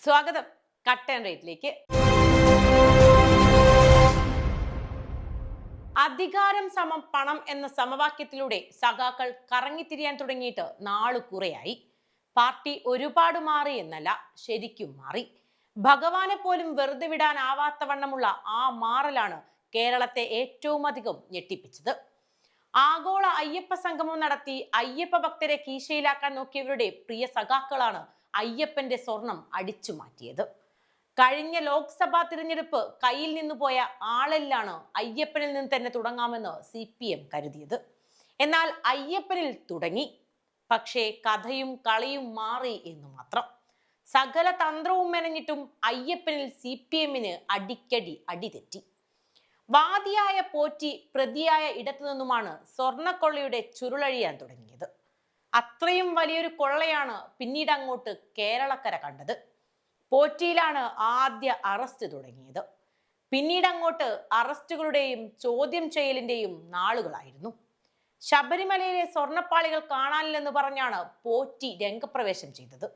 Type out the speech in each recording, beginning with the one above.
സ്വാഗതം cut and റേറ്റിലേക്ക്. അധികാരം സമം പണം എന്ന സമവാക്യത്തിലൂടെ സഖാക്കൾ കറങ്ങിത്തിരിയാൻ തുടങ്ങിയിട്ട് നാളു കുറയായി. പാർട്ടി ഒരുപാട് മാറി എന്നല്ല, ശരിക്കും മാറി. ഭഗവാനെ പോലും വെറുതെ വിടാനാവാത്ത വണ്ണമുള്ള ആ മാറലാണ് കേരളത്തെ ഏറ്റവും അധികം ഞെട്ടിപ്പിച്ചത്. ആഗോള അയ്യപ്പ സംഗമം നടത്തി അയ്യപ്പ ഭക്തരെ കീശയിലാക്കാൻ നോക്കിയവരുടെ പ്രിയ സഖാക്കളാണ് അയ്യപ്പന്റെ സ്വർണം അടിച്ചു മാറ്റിയത്. കഴിഞ്ഞ ലോക്സഭാ തിരഞ്ഞെടുപ്പ് കയ്യിൽ നിന്നു പോയ ആളെല്ലാണ് അയ്യപ്പനിൽ നിന്ന് തന്നെ തുടങ്ങാമെന്ന് CPM കരുതിയത്. എന്നാൽ അയ്യപ്പനിൽ തുടങ്ങി, പക്ഷേ കഥയും കളിയും മാറി എന്ന് മാത്രം. സകല തന്ത്രവും മെനഞ്ഞിട്ടും അയ്യപ്പനിൽ CPMന് അടിക്കടി അടിതെറ്റി. വാദിയായ പോറ്റി പ്രതിയായ ഇടത്തു നിന്നുമാണ് സ്വർണക്കൊള്ളയുടെ ചുരുളഴിയാൻ തുടങ്ങിയത്. അത്രയും വലിയൊരു കൊള്ളയാണ് പിന്നീട് അങ്ങോട്ട് കേരളക്കര കണ്ടത്. പോറ്റിയിലാണ് ആദ്യ അറസ്റ്റ് തുടങ്ങിയത്. പിന്നീട് അങ്ങോട്ട് അറസ്റ്റുകളുടെയും ചോദ്യം ചെയ്യലിന്റെയും നാളുകളായിരുന്നു. ശബരിമലയിലെ സ്വർണപ്പാളികൾ കാണാനില്ലെന്ന് പറഞ്ഞാണ് പോറ്റി രംഗപ്രവേശം ചെയ്തത്.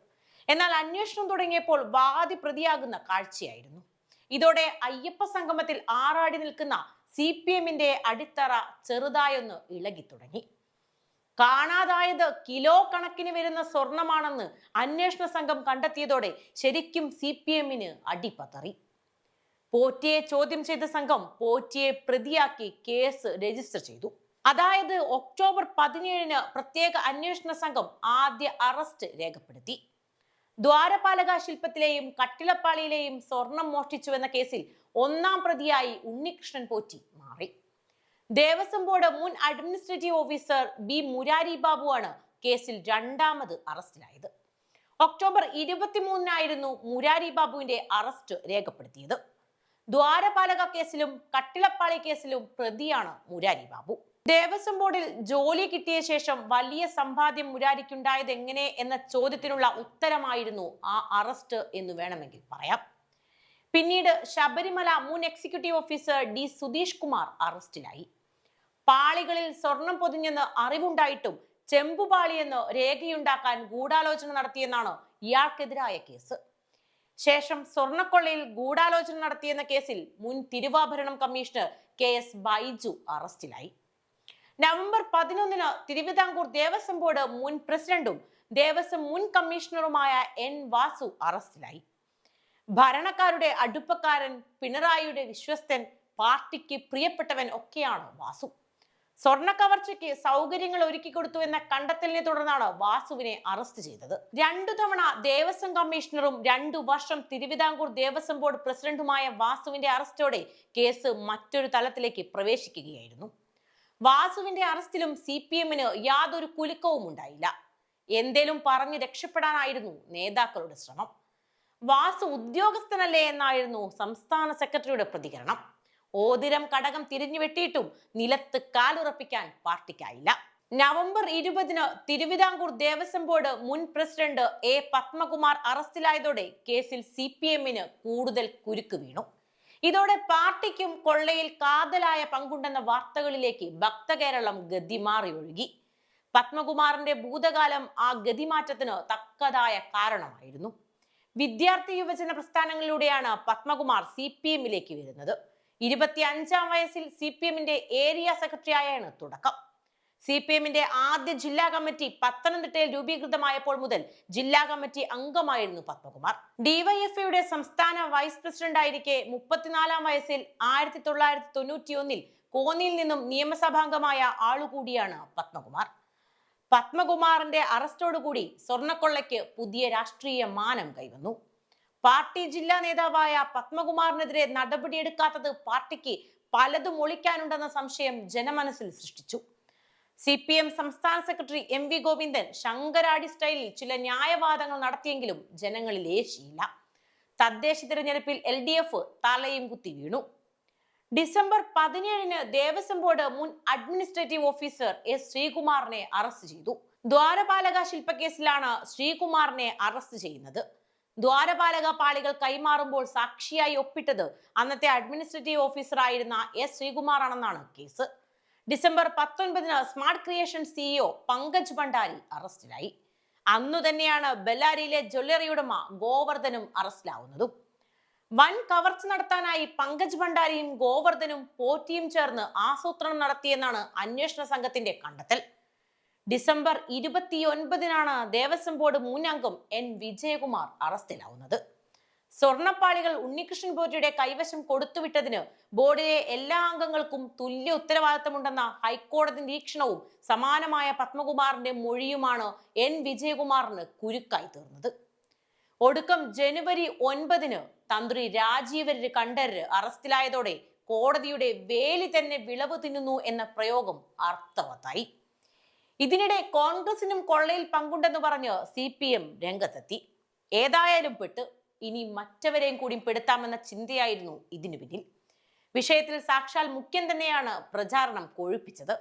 എന്നാൽ അന്വേഷണം തുടങ്ങിയപ്പോൾ വാദി പ്രതിയാകുന്ന കാഴ്ചയായിരുന്നു. ഇതോടെ അയ്യപ്പ സംഗമത്തിൽ ആറാടി നിൽക്കുന്ന CPMന്റെ അടിത്തറ ചെറുതായൊന്ന് ഇളകി തുടങ്ങി. കാണാതായത് കിലോ കണക്കിന് വരുന്ന സ്വർണമാണെന്ന് അന്വേഷണ സംഘം കണ്ടെത്തിയതോടെ ശരിക്കും CPMന് അടിപതറി. പോറ്റിയെ ചോദ്യം ചെയ്ത സംഘം പോറ്റിയെ പ്രതിയാക്കി കേസ് രജിസ്റ്റർ ചെയ്തു. അതായത് ഒക്ടോബർ 17 പ്രത്യേക അന്വേഷണ സംഘം ആദ്യ അറസ്റ്റ് രേഖപ്പെടുത്തി. ദ്വാരപാലക ശില്പത്തിലെയും കട്ടിളപ്പാളിയിലെയും സ്വർണം മോഷ്ടിച്ചുവെന്ന കേസിൽ ഒന്നാം പ്രതിയായി ഉണ്ണികൃഷ്ണൻ പോറ്റി മാറി. ദേവസ്വം ബോർഡ് മുൻ അഡ്മിനിസ്ട്രേറ്റീവ് ഓഫീസർ B മുരാരി ബാബുവാണ് കേസിൽ രണ്ടാമത് അറസ്റ്റിലായത്. ഒക്ടോബർ 23 മുരാരി ബാബുവിന്റെ അറസ്റ്റ് രേഖപ്പെടുത്തിയത്. ദ്വാരപാലക കേസിലും കട്ടിളപ്പാളി കേസിലും പ്രതിയാണ് മുരാരി ബാബു. ദേവസ്വം ബോർഡിൽ ജോലി കിട്ടിയ ശേഷം വലിയ സമ്പാദ്യം മുരാരിക്കുണ്ടായത് എങ്ങനെ എന്ന ചോദ്യത്തിനുള്ള ഉത്തരമായിരുന്നു ആ അറസ്റ്റ് എന്ന് വേണമെങ്കിൽ പറയാം. പിന്നീട് ശബരിമല മുൻ executive officer D Sudheesh Kumar അറസ്റ്റിലായി. പാളികളിൽ സ്വർണം പൊതിഞ്ഞെന്ന് അറിവുണ്ടായിട്ടും ചെമ്പുപാളിയെന്ന് രേഖയുണ്ടാക്കാൻ ഗൂഢാലോചന നടത്തിയെന്നാണ് ഇയാൾക്കെതിരായ കേസ്. ശേഷം സ്വർണക്കൊള്ളയിൽ ഗൂഢാലോചന നടത്തിയെന്ന കേസിൽ മുൻ തിരുവാഭരണം കമ്മീഷണർ KS ബൈജു അറസ്റ്റിലായി. നവംബർ 11 തിരുവിതാംകൂർ ദേവസ്വം ബോർഡ് മുൻ പ്രസിഡന്റും ദേവസ്വം മുൻ കമ്മീഷണറുമായ N വാസു അറസ്റ്റിലായി. ഭരണക്കാരുടെ അടുപ്പക്കാരൻ, പിണറായിയുടെ വിശ്വസ്തൻ, പാർട്ടിക്ക് പ്രിയപ്പെട്ടവൻ ഒക്കെയാണ് വാസു. സ്വർണ്ണ കവർച്ചയ്ക്ക് സൗകര്യങ്ങൾ ഒരുക്കി കൊടുത്തു എന്ന കണ്ടെത്തലിനെ തുടർന്നാണ് വാസുവിനെ അറസ്റ്റ് ചെയ്തത്. 2 തവണ ദേവസ്വം കമ്മീഷണറും 2 വർഷം തിരുവിതാംകൂർ ദേവസ്വം ബോർഡ് പ്രസിഡന്റുമായ വാസുവിന്റെ അറസ്റ്റോടെ കേസ് മറ്റൊരു തലത്തിലേക്ക് പ്രവേശിക്കുകയായിരുന്നു. വാസുവിന്റെ അറസ്റ്റിലും CPMന് യാതൊരു കുലുക്കവും ഉണ്ടായില്ല. എന്തേലും പറഞ്ഞ് രക്ഷപ്പെടാനായിരുന്നു നേതാക്കളുടെ ശ്രമം. വാസു ഉദ്യോഗസ്ഥനല്ലേ എന്നായിരുന്നു സംസ്ഥാന സെക്രട്ടറിയുടെ പ്രതികരണം. ഓതിരം കടകം തിരിഞ്ഞു വെട്ടിയിട്ടും നിലത്ത് കാലുറപ്പിക്കാൻ പാർട്ടിക്കായില്ല. നവംബർ 20 തിരുവിതാംകൂർ ദേവസ്വം ബോർഡ് മുൻ പ്രസിഡന്റ് A പത്മകുമാർ അറസ്റ്റിലായതോടെ കേസിൽ CPMന് കൂടുതൽ കുരുക്ക് വീണു. ഇതോടെ പാർട്ടിക്കും കൊള്ളയിൽ കാതലായ പങ്കുണ്ടെന്ന വാർത്തകളിലേക്ക് ഭക്തകേരളം ഗതിമാറി ഒഴുകി. പത്മകുമാറിന്റെ ഭൂതകാലം ആ ഗതിമാറ്റത്തിന് തക്കതായ കാരണമായിരുന്നു. വിദ്യാർത്ഥി യുവജന പ്രസ്ഥാനങ്ങളിലൂടെയാണ് പത്മകുമാർ CPMലേക്ക് വരുന്നത്. 25-ാം വയസ്സിൽ CPMന്റെ ഏരിയ സെക്രട്ടറിയായാണ് തുടക്കം. CPMന്റെ ആദ്യ ജില്ലാ കമ്മിറ്റി പത്തനംതിട്ടയിൽ രൂപീകൃതമായപ്പോൾ മുതൽ ജില്ലാ കമ്മിറ്റി അംഗമായിരുന്നു പത്മകുമാർ. DYFIയുടെ സംസ്ഥാന വൈസ് പ്രസിഡന്റ് ആയിരിക്കെ 34-ാം വയസ്സിൽ 1991 കോന്നിയിൽ നിന്നും നിയമസഭാംഗമായ ആളുകൂടിയാണ് പത്മകുമാർ. പത്മകുമാറിന്റെ അറസ്റ്റോടുകൂടി സ്വർണക്കൊള്ളയ്ക്ക് പുതിയ രാഷ്ട്രീയ മാനം കൈവന്നു. പാർട്ടി ജില്ലാ നേതാവായ പത്മകുമാറിനെതിരെ നടപടിയെടുക്കാത്തത് പാർട്ടിക്ക് പലതും ഒളിക്കാനുണ്ടെന്ന സംശയം ജനമനസ്സിൽ സൃഷ്ടിച്ചു. CPM സംസ്ഥാന സെക്രട്ടറി MV ഗോവിന്ദൻ ശങ്കരാടി സ്റ്റൈലിൽ ചില ന്യായവാദങ്ങൾ നടത്തിയെങ്കിലും ജനങ്ങളിൽ ഏശിയില്ല. തദ്ദേശ തിരഞ്ഞെടുപ്പിൽ LDF തലയും കുത്തി വീണു. ഡിസംബർ 17 ദേവസ്വം ബോർഡ് മുൻ അഡ്മിനിസ്ട്രേറ്റീവ് ഓഫീസർ S ശ്രീകുമാറിനെ അറസ്റ്റ് ചെയ്തു. ദ്വാരപാലക ശില്പക്കേസിലാണ് ശ്രീകുമാറിനെ അറസ്റ്റ് ചെയ്യുന്നത്. ദ്വാരപാലക പാളികൾ കൈമാറുമ്പോൾ സാക്ഷിയായി ഒപ്പിട്ടത് അന്നത്തെ അഡ്മിനിസ്ട്രേറ്റീവ് ഓഫീസർ ആയിരുന്ന S ശ്രീകുമാറാണെന്നാണ് കേസ്. December 19 smart creation CEO Pankaj Bhandari അറസ്റ്റിലായി. അന്നു തന്നെയാണ് ബെല്ലാരിയിലെ ജ്വല്ലറി ഉടമ ഗോവർദ്ധനും അറസ്റ്റിലാവുന്നതും. വൻ കവർച്ച നടത്താനായി പങ്കജ് ഭണ്ഡാരിയും ഗോവർദ്ധനും പോറ്റിയും ചേർന്ന് ആസൂത്രണം നടത്തിയെന്നാണ് അന്വേഷണ സംഘത്തിന്റെ കണ്ടെത്തൽ. ഡിസംബർ 29-നാണ് ദേവസ്വം ബോർഡ് മുൻ അംഗം എൻ വിജയകുമാർ അറസ്റ്റിലാവുന്നത്. സ്വർണപ്പാളികൾ ഉണ്ണികൃഷ്ണൻ പോറ്റിയുടെ കൈവശം കൊടുത്തുവിട്ടതിന് ബോർഡിലെ എല്ലാ അംഗങ്ങൾക്കും തുല്യ ഉത്തരവാദിത്തമുണ്ടെന്ന ഹൈക്കോടതി നിരീക്ഷണവും സമാനമായ പത്മകുമാറിന്റെ മൊഴിയുമാണ് എൻ വിജയകുമാറിന് കുരുക്കായി തീർന്നത്. ഒടുക്കം ജനുവരി 9-ന് തന്ത്രി രാജീവര് കണ്ഠരര് അറസ്റ്റിലായതോടെ കോടതിയുടെ വേലി തന്നെ വിളവ് തിന്നുന്നു എന്ന പ്രയോഗം അർത്ഥവത്തായി. ഇതിനിടെ കോൺഗ്രസിനും കൊള്ളയിൽ പങ്കുണ്ടെന്ന് പറഞ്ഞ് CPM രംഗത്തെത്തി. ഏതായാലും പെട്ട്, ഇനി മറ്റവരെയും കൂടി പെടുത്താമെന്ന ചിന്തയായിരുന്നു ഇതിനു പിന്നിൽ. വിഷയത്തിൽ സാക്ഷാൽ മുഖ്യൻ തന്നെയാണ് പ്രചാരണം കൊഴുപ്പിച്ചത്.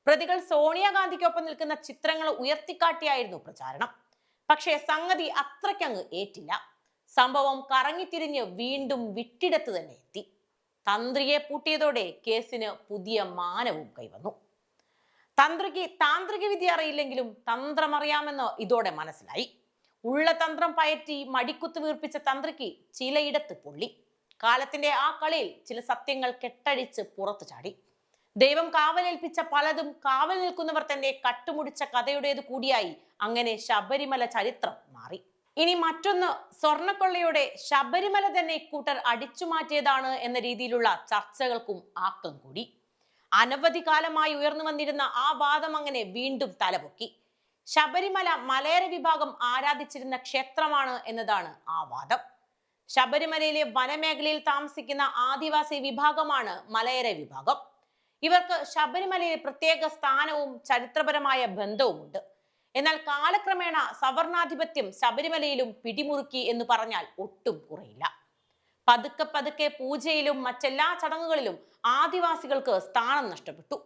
പ്രതികൾ സോണിയാഗാന്ധിക്കൊപ്പം നിൽക്കുന്ന ചിത്രങ്ങൾ ഉയർത്തിക്കാട്ടിയായിരുന്നു പ്രചാരണം. പക്ഷേ സംഗതി അത്രയ്ക്കങ്ങ് ഏറ്റില്ല. സംഭവം കറങ്ങിത്തിരിഞ്ഞ് വീണ്ടും വിട്ടിടത്ത് തന്നെ എത്തി. തന്ത്രിയെ പൂട്ടിയതോടെ കേസിന് പുതിയ മാനവും കൈവന്നു. തന്ത്രിക്ക് താന്ത്രിക വിദ്യ അറിയില്ലെങ്കിലും തന്ത്രമറിയാമെന്ന് ഇതോടെ മനസ്സിലായി. ഉള്ള തന്ത്രം പയറ്റി മടിക്കുത്ത് വീർപ്പിച്ച തന്ത്രിക്ക് ചിലയിടത്ത് പൊള്ളി. കാലത്തിന്റെ ആ കളിയിൽ ചില സത്യങ്ങൾ കെട്ടഴിച്ച് പുറത്തു ചാടി. ദൈവം കാവലേൽപ്പിച്ച പലതും കാവൽ നിൽക്കുന്നവർ തന്നെ കട്ടുമുടിച്ച കഥയുടേത് കൂടിയായി അങ്ങനെ ശബരിമല ചരിത്രം മാറി. ഇനി മറ്റൊന്ന്, സ്വർണക്കൊള്ളയുടെ ശബരിമല തന്നെ ഇക്കൂട്ടർ അടിച്ചുമാറ്റിയതാണ് എന്ന രീതിയിലുള്ള ചർച്ചകൾക്കും ആക്കം കൂടി. അനവധി കാലമായി ഉയർന്നു വന്നിരുന്ന ആ വാദം അങ്ങനെ വീണ്ടും തലപൊക്കി. ശബരിമല മലയര വിഭാഗം ആരാധിച്ചിരുന്ന ക്ഷേത്രമാണ് എന്നതാണ് ആ വാദം. ശബരിമലയിലെ വനമേഖലയിൽ താമസിക്കുന്ന ആദിവാസി വിഭാഗമാണ് മലയര വിഭാഗം. ഇവർക്ക് ശബരിമലയിൽ പ്രത്യേക സ്ഥാനവും ചരിത്രപരമായ ബന്ധവുമുണ്ട്. എന്നാൽ കാലക്രമേണ സവർണാധിപത്യം ശബരിമലയിലും പിടിമുറുക്കി എന്ന് പറഞ്ഞാൽ ഒട്ടും കുറയില്ല. പതുക്കെ പതുക്കെ പൂജയിലും മറ്റെല്ലാ ചടങ്ങുകളിലും ആദിവാസികൾക്ക് സ്ഥാനം നഷ്ടപ്പെട്ടു.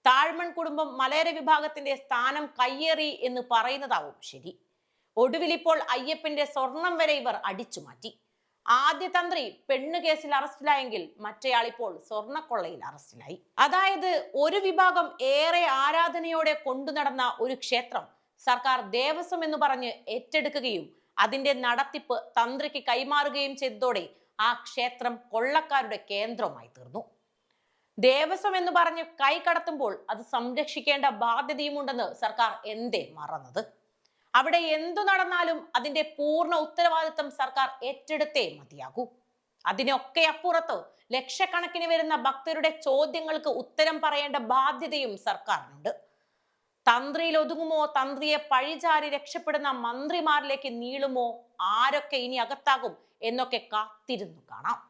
താഴ്മൺ കുടുംബം മലയര വിഭാഗത്തിന്റെ സ്ഥാനം കയ്യേറി എന്ന് പറയുന്നതാവും ശരി. ഒടുവിൽ ഇപ്പോൾ അയ്യപ്പന്റെ സ്വർണം വരെ ഇവർ അടിച്ചുമാറ്റി. ആദ്യ തന്ത്രി പെണ്ണു കേസിൽ അറസ്റ്റിലായെങ്കിൽ മറ്റേയാൾ ഇപ്പോൾ സ്വർണക്കൊള്ളയിൽ അറസ്റ്റിലായി. അതായത് ഒരു വിഭാഗം ഏറെ ആരാധനയോടെ കൊണ്ടുനടന്ന ഒരു ക്ഷേത്രം സർക്കാർ ദേവസ്വം എന്ന് പറഞ്ഞ് ഏറ്റെടുക്കുകയും അതിന്റെ നടത്തിപ്പ് തന്ത്രിക്ക് കൈമാറുകയും ചെയ്തതോടെ ആ ക്ഷേത്രം കൊള്ളക്കാരുടെ കേന്ദ്രമായി തീർന്നു. ദേവസ്വം എന്ന് പറഞ്ഞ് കൈ കടത്തുമ്പോൾ അത് സംരക്ഷിക്കേണ്ട ബാധ്യതയുമുണ്ടെന്ന് സർക്കാർ എന്തേ മറന്നത്? അവിടെ എന്തു നടന്നാലും അതിന്റെ പൂർണ്ണ ഉത്തരവാദിത്വം സർക്കാർ ഏറ്റെടുത്തേ മതിയാകൂ. അതിനൊക്കെ അപ്പുറത്ത് ലക്ഷക്കണക്കിന് വരുന്ന ഭക്തരുടെ ചോദ്യങ്ങൾക്ക് ഉത്തരം പറയേണ്ട ബാധ്യതയും സർക്കാരിനുണ്ട്. തന്ത്രിയിൽ ഒതുങ്ങുമോ, തന്ത്രിയെ പഴിചാരി രക്ഷപ്പെടുന്ന മന്ത്രിമാരിലേക്ക് നീളുമോ, ആരൊക്കെ ഇനി അകത്താകും എന്നൊക്കെ കാത്തിരുന്നു കാണാം.